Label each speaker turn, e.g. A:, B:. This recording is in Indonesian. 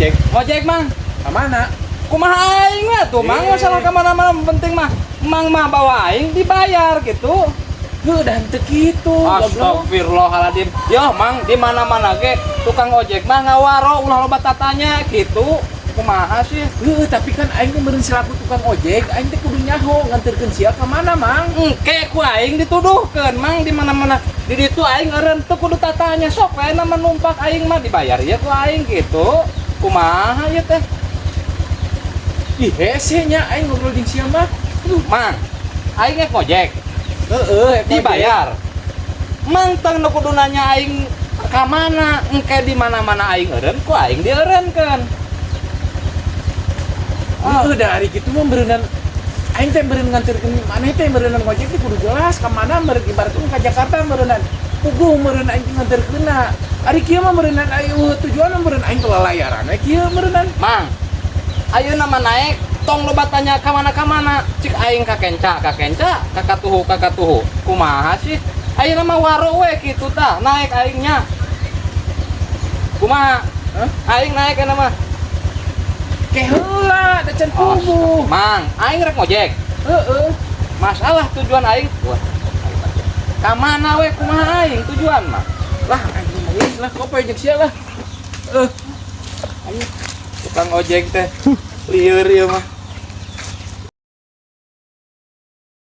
A: ngojek.
B: Ngojek mang.
A: Kemana?
B: Kumaha aing mah tuh mang masalah kemana-mana penting mah. Mang mah bawa aing dibayar gitu.
A: Udah henteu kitu.
B: Astagfirullahaladzim. Yo mang di mana-mana ge tukang ojek mah ngawaro ulah loba tatanya gitu. Kumaha sih?
A: Tapi kan aing teh meureun selaku tukang ojek, aing teh kudu nyaho nganterkeun sia ka mana, Mang?
B: Engke ku aing dituduhkeun mang di mana-mana. Di ditu aing eureun teu kudu tatanya sok we na numpak aing mah dibayar ya ku aing gitu. Kumaha ieu teh?
A: Ih, hese nya aing ngobrol jeung sia mah.
B: Mang, aing ge ngojek. Dibayar. Mang teu kudu nanya aing ka mana, engke di mana-mana aing eureun ku aing dieureunkeun.
A: Udah hari gitu mah berenang aing teh beureun nganterkeun maneh teh berenang ngojek teh kudu jelas ka mana meureun ibaratna ka Jakarta berenang puguh meureun aing nganterkeunna. Ari kieu mah berenang aing tujuan meureun aing kelalayaran kieu berenang.
B: Mang, ayeuna mah naik tong loba tanya ka mana cik aing ka kenca kakatuhu kumaha sih ayeuna mah waro we kitu tah naik aingnya kumaha aing naik kana mah
A: Ke heula da can puguh.
B: Mang, aing rek ngojek. Masalah tujuan aing ka mana we kumaha aing tujuan mah.
A: Lah anjing geus lah kope jeung sia lah.
B: Aing tukang ojek teh lieur ieu mah.